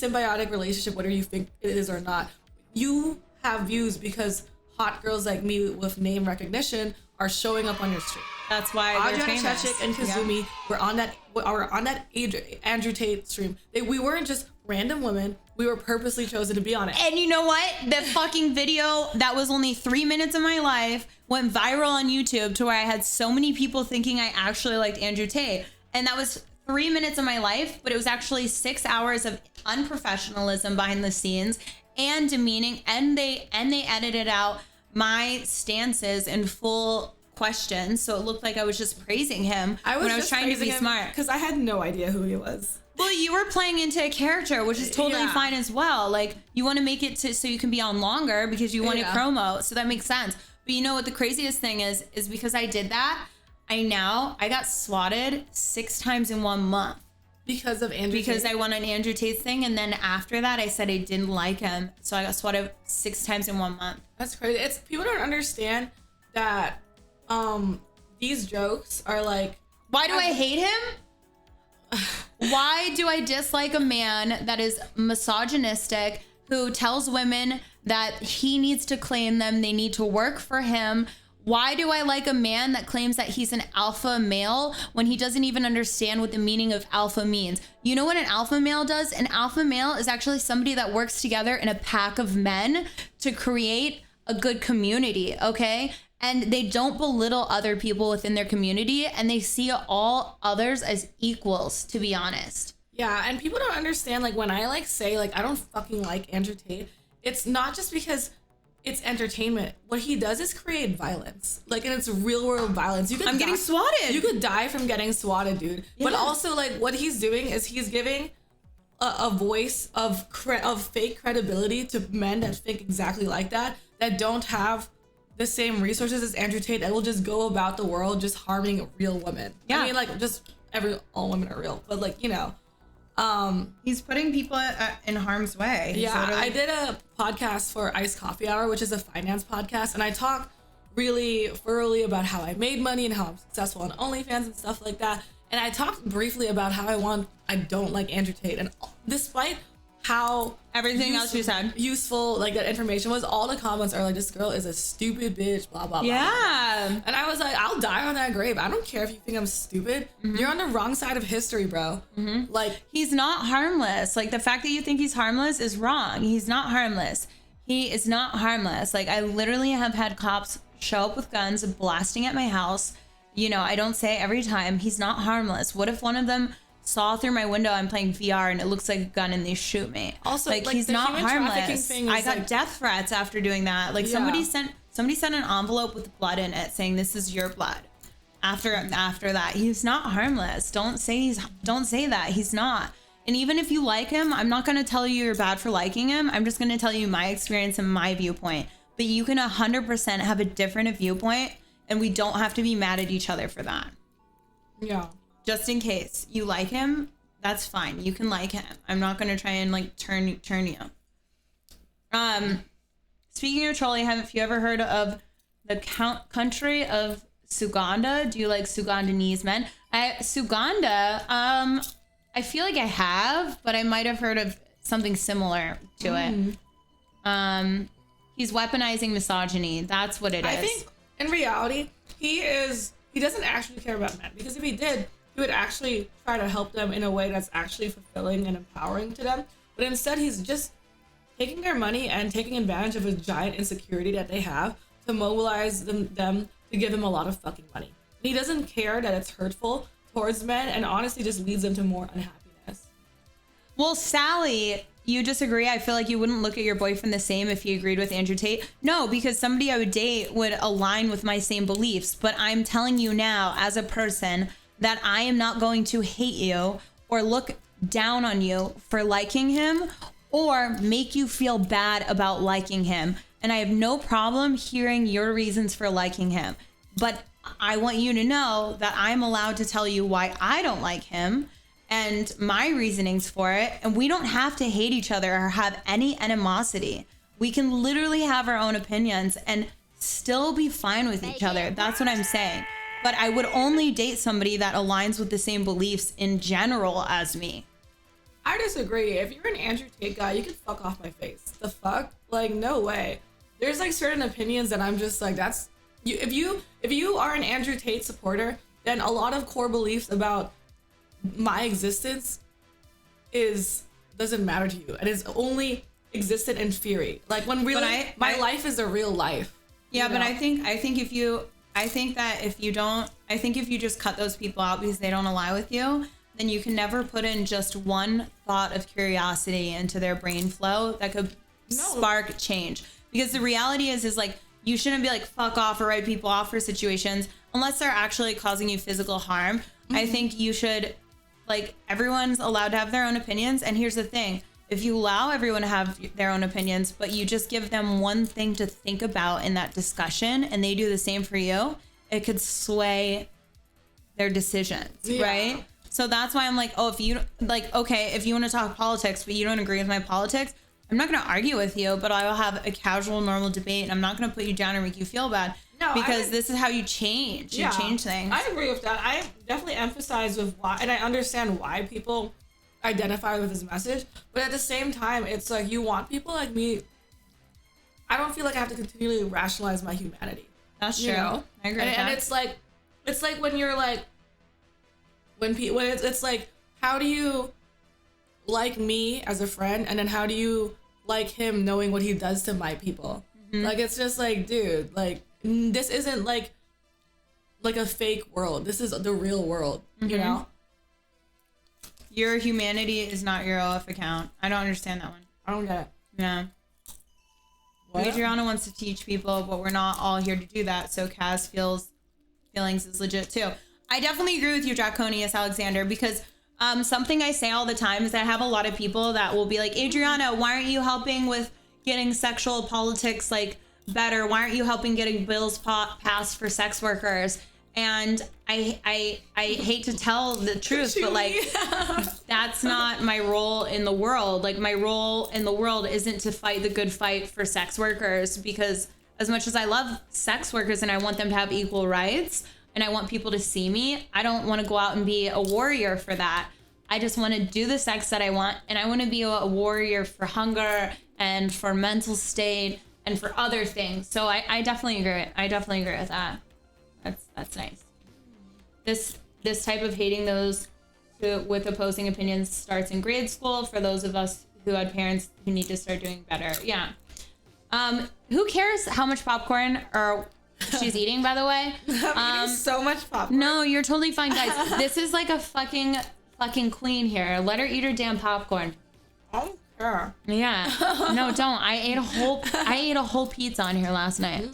symbiotic relationship, whether you think it is or not. You have views because hot girls like me with name recognition are showing up on your stream. That's why they're Adriana famous. Chechik and Kazumi were on that Andrew Tate stream. We weren't just random women. We were purposely chosen to be on it. And you know what? The fucking video that was only 3 minutes of my life went viral on YouTube to where I had so many people thinking I actually liked Andrew Tate. And that was 3 minutes of my life, but it was actually 6 hours of unprofessionalism behind the scenes and demeaning. And they edited out my stances in full questions. So it looked like I was just praising him when I was trying to be smart. Because I had no idea who he was. Well, you were playing into a character, which is totally fine as well. Like, you want to make it so you can be on longer because you want to promo. So that makes sense. But you know what the craziest thing is because I did that, I got swatted 6 times in 1 month. Because of Andrew Tate? I went on Andrew Tate's thing. And then after that, I said I didn't like him. So I got swatted 6 times in 1 month. That's crazy. People don't understand that these jokes are like... Why do I hate him? Why do I dislike a man that is misogynistic, who tells women that he needs to claim them, they need to work for him? Why do I like a man that claims that he's an alpha male when he doesn't even understand what the meaning of alpha means? You know what an alpha male does? An alpha male is actually somebody that works together in a pack of men to create a good community, okay? And they don't belittle other people within their community, and they see all others as equals, to be honest. Yeah, and people don't understand, like, when I, like, say, like, I don't fucking like Andrew Tate, it's not just because it's entertainment. What he does is create violence. Like, and it's real world violence. I'm getting swatted. You could die from getting swatted, dude. Yeah. But also, like, what he's doing is he's giving a voice of fake credibility to men that think exactly like that don't have the same resources as Andrew Tate, that will just go about the world just harming real women. Yeah. I mean, like, just all women are real, but, like, you know. He's putting people in harm's way. Yeah, I did a podcast for Iced Coffee Hour, which is a finance podcast, and I talk really thoroughly about how I made money and how I'm successful on OnlyFans and stuff like that. And I talked briefly about how I don't like Andrew Tate, and despite how everything else you said useful, like, that information was, all the comments are like, this girl is a stupid bitch, blah blah blah. Yeah. And I was like, I'll die on that grave. I don't care if you think I'm stupid. You're on the wrong side of history, bro. Like, he's not harmless. Like, the fact that you think he's harmless is wrong. He's not harmless. He is not harmless. Like, I literally have had cops show up with guns blasting at my house. You know, I don't say it every time. He's not harmless. What if one of them saw through my window, I'm playing VR, and it looks like a gun, and they shoot me? Also, like he's not harmless. I got death threats after doing that. Like, somebody sent an envelope with blood in it saying, this is your blood. After that, he's not harmless. Don't say that. He's not. And even if you like him, I'm not going to tell you you're bad for liking him. I'm just going to tell you my experience and my viewpoint. But you can 100% have a different viewpoint, and we don't have to be mad at each other for that. Yeah. Just in case you like him, that's fine. You can like him. I'm not going to try and, like, turn you. Speaking of trolling, have you ever heard of the country of Suganda? Do you like Sugandanese men? Suganda, I feel like I have, but I might have heard of something similar to it. He's weaponizing misogyny. That's what it is. I think in reality, he doesn't actually care about men, because if he did, he would actually try to help them in a way that's actually fulfilling and empowering to them. But instead, he's just taking their money and taking advantage of a giant insecurity that they have to mobilize them to give them a lot of fucking money. And he doesn't care that it's hurtful towards men, and honestly just leads them to more unhappiness. Well, Sally, you disagree? I feel like you wouldn't look at your boyfriend the same if he agreed with Andrew Tate. No, because somebody I would date would align with my same beliefs. But I'm telling you now, as a person, that I am not going to hate you or look down on you for liking him or make you feel bad about liking him. And I have no problem hearing your reasons for liking him. But I want you to know that I'm allowed to tell you why I don't like him and my reasonings for it. And we don't have to hate each other or have any animosity. We can literally have our own opinions and still be fine with each other. That's what I'm saying. But I would only date somebody that aligns with the same beliefs in general as me. I disagree. If you're an Andrew Tate guy, you can fuck off my face. The fuck? Like, no way. There's like certain opinions that I'm just like, that's you. If you are an Andrew Tate supporter, then a lot of core beliefs about my existence doesn't matter to you, and it's only existed in theory. Like when really, my life is a real life. Yeah, you know? But I think if you just cut those people out because they don't align with you, then you can never put in just one thought of curiosity into their brain flow that could spark change. Because the reality is like, you shouldn't be like, fuck off or write people off for situations unless they're actually causing you physical harm. Mm-hmm. I think you should, like, everyone's allowed to have their own opinions. And here's the thing. If you allow everyone to have their own opinions, but you just give them one thing to think about in that discussion and they do the same for you, it could sway their decisions, right? So that's why I'm like, oh, if you like, okay, if you want to talk politics, but you don't agree with my politics, I'm not going to argue with you, but I will have a casual, normal debate, and I'm not going to put you down or make you feel bad. No, because this is how you change. You change things. I agree with that. I definitely emphasize with why, and I understand why people identify with this message, but at the same time, it's like, you want people like me. I don't feel like I have to continually rationalize my humanity. That's true. You know? I agree with that. And it's like when you're like, when it's like, how do you like me as a friend, and then how do you like him knowing what he does to my people? Mm-hmm. Like, it's just like, dude, like, this isn't like a fake world. This is the real world, mm-hmm. you know? Your humanity is not your OF account. I don't understand that one. I don't get it. No. What? Adriana wants to teach people, but we're not all here to do that. So Kaz feelings is legit too. I definitely agree with you, Draconius Alexander, because something I say all the time is that I have a lot of people that will be like, Adriana, why aren't you helping with getting sexual politics like better? Why aren't you helping getting bills passed for sex workers? And I hate to tell the truth, but like, that's not my role in the world. Like, my role in the world isn't to fight the good fight for sex workers, because as much as I love sex workers and I want them to have equal rights and I want people to see me, I don't want to go out and be a warrior for that. I just want to do the sex that I want, and I want to be a warrior for hunger and for mental state and for other things. So I definitely agree. I definitely agree with that. That's nice. This type of hating those with opposing opinions starts in grade school for those of us who had parents who need to start doing better. Yeah. Who cares how much popcorn or she's eating, by the way? I'm eating so much popcorn. No, you're totally fine, guys. This is like a fucking queen here. Let her eat her damn popcorn. I don't care. Yeah. No, don't. I ate a whole pizza on here last night.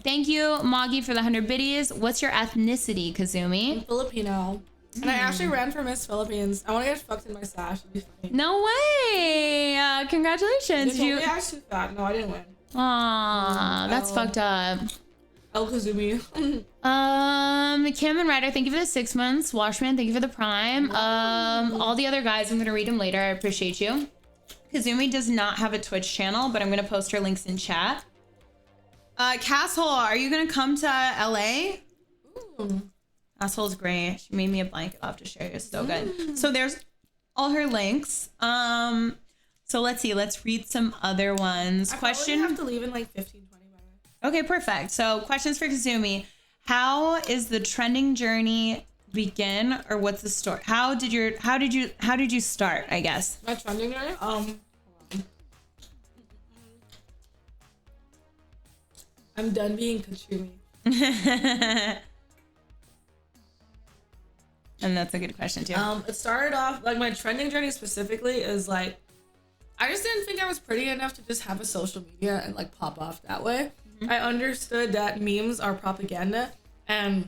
Thank you, Moggy, for the 100 biddies. What's your ethnicity, Kazumi? I'm Filipino. And I actually ran for Miss Philippines. I want to get fucked in my sash. It'd be funny. No way! Congratulations. They told me I was too fat. No, I didn't win. Aww, that's fucked up. El Kazumi. Kim and Ryder, thank you for the 6 months. Washman, thank you for the prime. All the other guys, I'm going to read them later. I appreciate you. Kazumi does not have a Twitch channel, but I'm going to post her links in chat. Casshole, are you gonna come to LA? Ooh. Casshole's great. She made me a blanket. I'll have to share. It's so good. So there's all her links. So let's see. Let's read some other ones. I have to leave in like 15-20 minutes. Okay, perfect. So questions for Kazumi. How is the trending journey begin, or what's the story? How did you start, I guess? My trending journey? I'm done being Katrumi. And that's a good question too. It started off, like, my trending journey specifically is like, I just didn't think I was pretty enough to just have a social media and like pop off that way. Mm-hmm. I understood that memes are propaganda and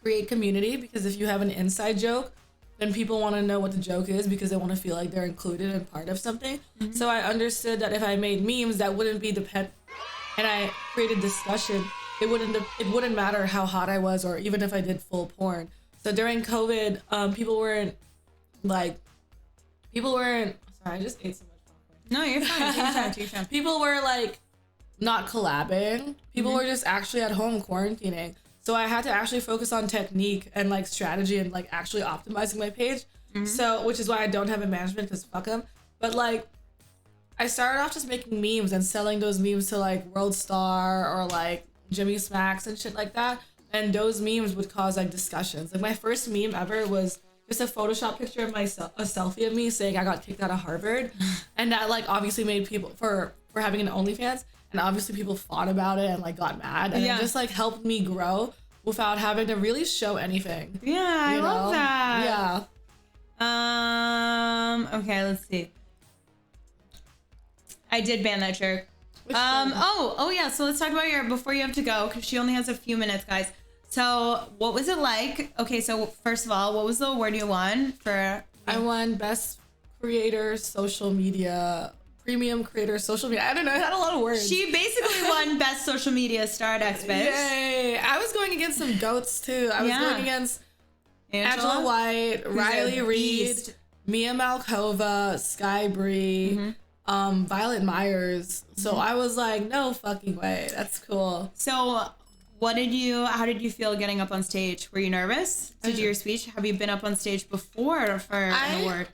create community, because if you have an inside joke, then people want to know what the joke is because they want to feel like they're included and part of something. Mm-hmm. So I understood that if I made memes, that wouldn't be and I created discussion, it wouldn't matter how hot I was, or even if I did full porn. So during COVID, people weren't. Sorry, I just ate so much popcorn. No, you're fine. Take your time. People were like not collabing. People were just actually at home quarantining. So I had to actually focus on technique and like strategy and like actually optimizing my page. So, which is why I don't have a management, because fuck them. But like, I started off just making memes and selling those memes to like World Star or like Jimmy Smacks and shit like that. And those memes would cause like discussions. Like my first meme ever was just a Photoshop picture of myself, a selfie of me saying I got kicked out of Harvard, and that like obviously made people for having an OnlyFans, and obviously people fought about it and like got mad, and it just like helped me grow without having to really show anything. Yeah, I love that. Yeah. Okay, let's see. I did ban that jerk. Which one? Oh yeah. So let's talk about before you have to go, because she only has a few minutes, guys. So what was it like? Okay, so first of all, what was the award you won for? I won Best Creator Social Media, Premium Creator Social Media. I don't know. I had a lot of words. She basically won Best Social Media Star X, bitch. Yay! I was going against some goats too. I was going against Angela White, Riley Reid, Mia Malkova, Sky Bree, Violet Myers. So I was like, no fucking way. That's cool. So how did you feel getting up on stage? Were you nervous to do your speech? Have you been up on stage before for an award?